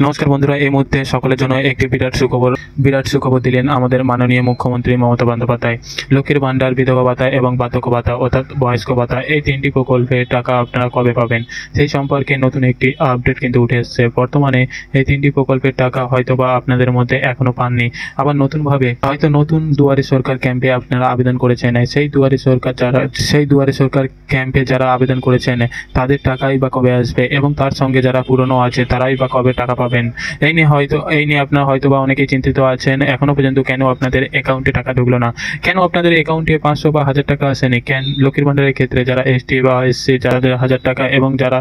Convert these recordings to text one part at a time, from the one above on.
নমস্কার বন্ধুরা, এই মুহূর্তে সকলের জন্য একটি বিরাট সুখবর দিলেন আমাদের মাননীয় মুখ্যমন্ত্রী মমতা বন্দ্যোপাধ্যায়। লক্ষ্মীর ভান্ডার, বিধবা ভাতা এবং বার্ধক্য ভাতা অর্থাৎ বয়স্ক ভাতা, এই তিনটি প্রকল্পের টাকা আপনারা কবে পাবেন সেই সম্পর্কে নতুন একটি আপডেট কিন্তু উঠে এসেছে। বর্তমানে এই তিনটি প্রকল্পের টাকা হয়তোবা আপনাদের মধ্যে এখনো পাননি, আবার নতুনভাবে হয়তো নতুন দুয়ারে সরকার ক্যাম্পে আপনারা আবেদন করেছেন। সেই দুয়ারে সরকার ক্যাম্পে যারা আবেদন করেছেন তাদের টাকাই বা কবে আসবে, এবং তার সঙ্গে যারা পুরনো আছে তারাই বা কবে টাকা পাবেন, এই নিয়ে আপনারা হয়তো বা অনেকেই চিন্তিত আছেন। এখনো পর্যন্ত কেন আপনাদের অ্যাকাউন্টে টাকা ঢুকলো না, কেন আপনাদের অ্যাকাউন্টে 500 বা 1000 টাকা আসেনি, কেন লক্ষ্মীর ভান্ডারের ক্ষেত্রে যারা এসটি বা এসসি যাদের 1000 টাকা এবং যারা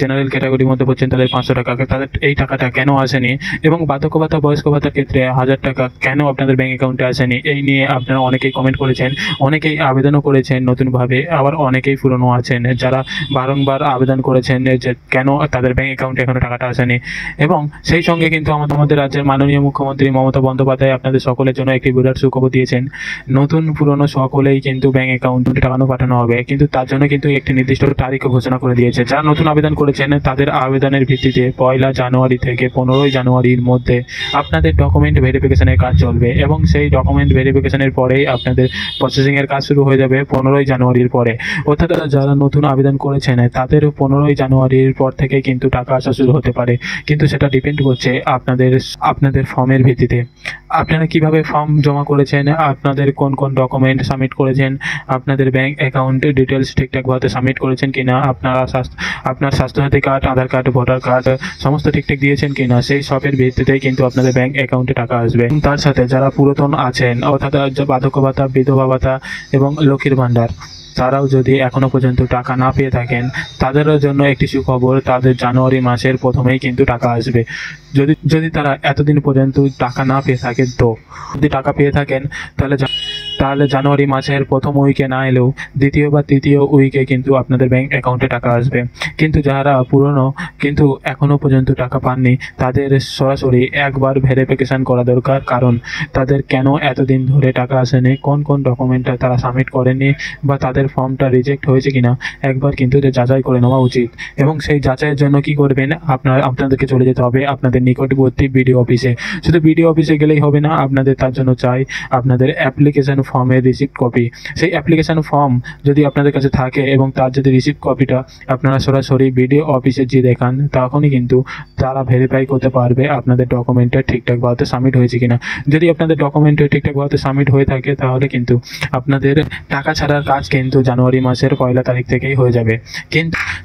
জেনারেল ক্যাটাগরির মধ্যে পড়ছেন তাদের 500 টাকা, তাদের এই টাকাটা কেন আসেনি, এবং বার্ধক্য ভাতা, বয়স্ক ভাতার ক্ষেত্রে 1000 টাকা কেন আপনাদের ব্যাংক অ্যাকাউন্টে আসেনি, এই নিয়ে আপনারা অনেকেই কমেন্ট করেছেন, অনেকেই আবেদনও করেছেন নতুনভাবে, আবার অনেকেই পুরনো আছেন যারা বারংবার আবেদন করেছেন যে কেন তাদের ব্যাংক অ্যাকাউন্টে এখনো টাকাটা আসেনি। এবং সেই সঙ্গে কিন্তু আমাদের রাজ্যের মাননীয় মুখ্যমন্ত্রী মমতা বন্দ্যোপাধ্যায় আপনাদের সকলের জন্য একটি বিরাট সুখবর দিয়েছেন। নতুন পুরনো সকলেই কিন্তু ব্যাংক অ্যাকাউন্টে টাকা পাঠানো হবে, কিন্তু তার জন্য কিন্তু একটি নির্দিষ্ট তারিখও ঘোষণা করে দিয়েছে। যারা নতুন আবেদন করেছেন তাদের আবেদনের ভিত্তিতে 1 জানুয়ারি থেকে 15 জানুয়ারির মধ্যে আপনাদের ডকুমেন্ট ভেরিফিকেশনের কাজ চলবে, এবং সেই ডকুমেন্ট ভেরিফিকেশনের পরেই আপনাদের প্রসেসিংয়ের কাজ শুরু হয়ে যাবে 15 জানুয়ারির পরে। অর্থাৎ যারা নতুন আবেদন করেছেন তাদের 15 জানুয়ারির পর থেকে কিন্তু টাকা আসা শুরু হতে পারে, কিন্তু সেটা ডিপেন্ড করছে আপনাদের ফর্মের ভিত্তিতে। আপনারা কিভাবে ফর্ম জমা করেছেন, আপনাদের কোন কোন ডকুমেন্ট সাবমিট করেছেন, আপনাদের ব্যাংক অ্যাকাউন্ট ডিটেলস ঠিকঠাকভাবে সাবমিট করেছেন কিনা, আপনার স্বাস্থ্যসাথী কার্ড, আধার কার্ড, ভোটার কার্ড সমস্ত ঠিকঠাক দিয়েছেন কিনা, সেই সবের ভিত্তিতেই কিন্তু আপনাদের ব্যাংক অ্যাকাউন্টে টাকা আসবে। তার সাথে যারা পুরাতন আছেন অর্থাৎ বার্ধক্য ভাতা, বিধবা ভাতা এবং লক্ষ্মীর ভান্ডার, তারাও যদি এখনো পর্যন্ত টাকা না পেয়ে থাকেন তাদের জন্য একটি সুখবর, তাদের জানুয়ারি মাসের প্রথমেই কিন্তু টাকা আসবে। যদি তারা এতদিন পর্যন্ত টাকা না পেয়ে থাকেন, তো যদি টাকা পেয়ে থাকেন তাহলে জানুয়ারি মাসের প্রথম উইকে না এলেও দ্বিতীয় বা তৃতীয় উইকে কিন্তু আপনাদের ব্যাংক অ্যাকাউন্টে টাকা আসবে। কিন্তু যারা পুরনো কিন্তু এখনো পর্যন্ত টাকা পাননি তাদের সরাসরি একবার ভেরিফিকেশন করা দরকার, কারণ তাদের কেন এতদিন ধরে টাকা আসেনি, কোন কোন ডকুমেন্টটা তারা সাবমিট করেনি, বা তাদের ফর্মটা রিজেক্ট হয়েছে কিনা একবার কিন্তু যাচাই করে নেওয়া উচিত। এবং সেই যাচাইয়ের জন্য কি করবেন, আপনাদেরকে চলে যেতে হবে আপনাদের নিকটবর্তী বিডিও অফিসে। শুধু বিডিও অফিসে গেলেই হবে না, আপনাদের তার জন্য চাই আপনাদের অ্যাপ্লিকেশন ফর্মের রিসিপ্ট কপি। সেই অ্যাপ্লিকেশন ফর্ম যদি আপনাদের কাছে থাকে এবং তার যদি রিসিপ্ট কপিটা আপনারা সরাসরি বিডিও অফিসে গিয়ে দেখান, তখনই কিন্তু তারা ভেরিফাই করতে পারবে আপনাদের ডকুমেন্টটা ঠিকঠাকভাবে সাবমিট হয়েছে কিনা। যদি আপনাদের ডকুমেন্ট ঠিকঠাকভাবে সাবমিট হয়ে থাকে তাহলে কিন্তু আপনাদের টাকা ছাড়ার কাজ কিন্তু জানুয়ারি মাসের 1 তারিখ থেকেই হয়ে যাবে।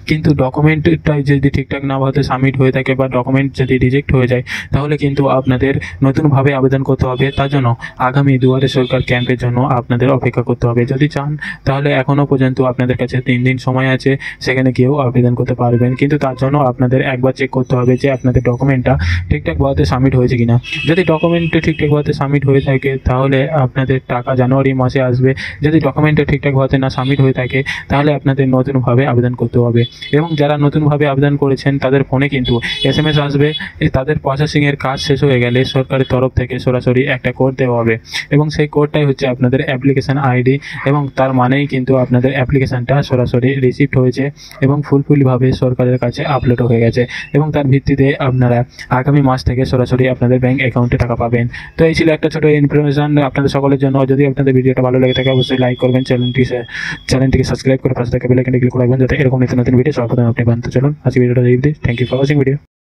কিন্তু ডকুমেন্টটাই যদি ঠিকঠাক না ভাবে সাবমিট হয়ে থাকে বা ডকুমেন্ট যদি রিজেক্ট হয়ে যায় তাহলে কিন্তু আপনাদের নতুনভাবে আবেদন করতে হবে। তার জন্য আগামী দুয়ারে সরকার ক্যাম্পের জন্য আপনাদের অপেক্ষা করতে হবে। যদি চান তাহলে এখনও পর্যন্ত আপনাদের কাছে 3 দিন সময় আছে, সেখানে গিয়েও আবেদন করতে পারবেন, কিন্তু তার জন্য আপনাদের একবার চেক করতে হবে যে আপনাদের ডকুমেন্টটা ঠিকঠাকভাবে সাবমিট হয়েছে কিনা। যদি ডকুমেন্ট ঠিকঠাকভাবে সাবমিট হয়ে থাকে তাহলে আপনাদের টাকা জানুয়ারি মাসে আসবে। যদি ডকুমেন্টটা ঠিকঠাকভাবে না সাবমিট হয়ে থাকে তাহলে আপনাদের নতুনভাবে আবেদন করতে হবে। এবং যারা নতুনভাবে আবেদন করেছেন তাদের ফোনে কিন্তু SMS আসবে, তাদের প্রসেসিংয়ের কাজ শেষ হয়ে গেলে সরকারের তরফ থেকে সরাসরি একটা কোড দেওয়া হবে, এবং সেই কোডটাই হচ্ছে আপনাদের অ্যাপ্লিকেশান আইডি, এবং তার মানেই কিন্তু আপনাদের অ্যাপ্লিকেশানটা সরাসরি রিসিভড হয়েছে এবং ফুলফিলভাবে সরকারের কাছে আপলোড হয়ে গেছে, এবং তার ভিত্তিতে আপনারা আগামী মাস থেকে সরাসরি আপনাদের ব্যাংক অ্যাকাউন্টে টাকা পাবেন। তো এই ছিল একটা ছোটো ইনফরমেশন আপনাদের সকলের জন্য। যদি আপনাদের ভিডিওটা ভালো লেগে থাকে অবশ্যই লাইক করবেন, চ্যানেলটিকে সাবস্ক্রাইব করে পাশে থাকা বেল আইকনটি ক্লিক করে রাখবেন যাতে এরকম নতুন ভিডিও সর্বপ্রথম আপনি পান। তো চলুন আজকে ভিডিওটা দেখতে। Thank you for watching video.